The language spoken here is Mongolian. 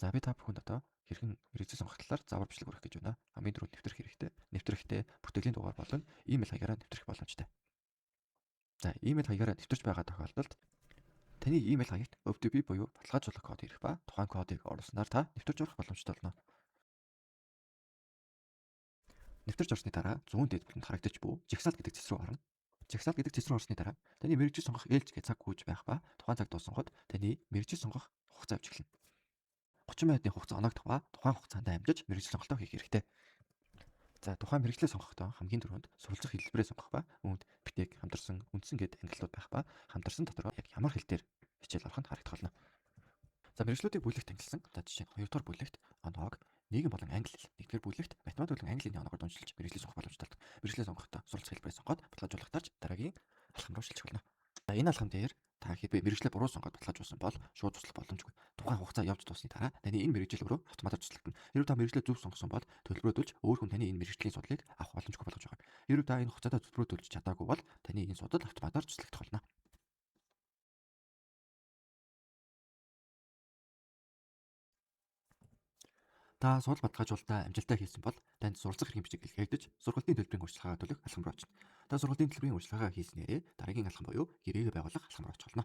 За би та бүхэнд одоо хэрхэн мэргэжил сонгох талаар заавар бичлэг өргөх гэж байна. Хамгийн түрүүнд нэвтрэх хэрэгтэй. Нэвтрэхдээ бүртгэлийн дугаар болон имэйл хаягаараа нэвтрэх боломжтой. За имэйл хаягаараа нэвтэрч байгаа тохиолдолд таны имэйл хаягт OTP буюу баталгаажуулах код ирэх ба тухайн кодыг оруулснаар та нэвтэрч орох боломжтой болно. Нэвтэрч орсны дараа зүүн дээд бүлэнд харагдаж буй жагсаалт гэдэг цэс рүү орно. Жагсаалт гэдэг цэс рүү орсны дараа таны мэргэжил сонгох ээлж гэж цаг гүйж байх ба тухайн цаг дуусангууд таны мэргэжил сонгох хугацаа авч эхэлнэ. 30 минутын хугацаа оноогдох ба тухайн хугацаанд амжиж мэргэжил сонголтоо хийх хэрэгтэй. За тухайн мэргэжлээ сонгохдоо хамгийн түрүүнд суралцах хэлбэрээ сонгох ба үүнд битэк, хамтарсан, үндсэн гэд ангиллууд байх ба хамтарсан дотор яг ямар хэл дээр хичээл орох нь харагдах болно. За мэргэжлүүдийг бүлэгт ангилсан. За жишээ нь 2 дугаар бүлэгт оноог нийгэм болон англи хэл, 1-р бүлэгт математик болон англи хэлний оноогоор дунжилж мэргэжлээ сонгох боломжтой. Мэргэжлээ сонгохдоо суралцах хэлбэрээ сонгоод баталгаажуулагтаарч дараагийн алхам руу шилжих болно. За энэ алхам дээр та хэдий мэргэжлээ буруу сонгоод баталгаажуулсан бол шууд туслах боломжгүй. Тухайн хугацаа явж дуусны дараа таны энэ мэргэжил рүү автоматар туслагдана. Хэрвээ та мэргэжлээ зөв сонгосон бол төлбөрөөдөлж өөр хүн таны энэ мэргэжлийн судлыг авах боломжгүй болгож байгаа. Хэрвээ та энэ хугацаатаа төлбөрөөдөлж чадаагүй бол таны энэ судал автоматар туслагдах болно. Та судал баталгаажуулалтаа амжилттай хийсэн бол танд суралцах хэргийн бичиг илгээгдэж сургалтын төлбөрийн урьдчилгаа төлөх алхам руу очно. Та сургалтын төлбөрийн урьдчилгаа хийснээрээ дараагийн алхам буюу гэрээгээ байгуулах алхам руу очих болно.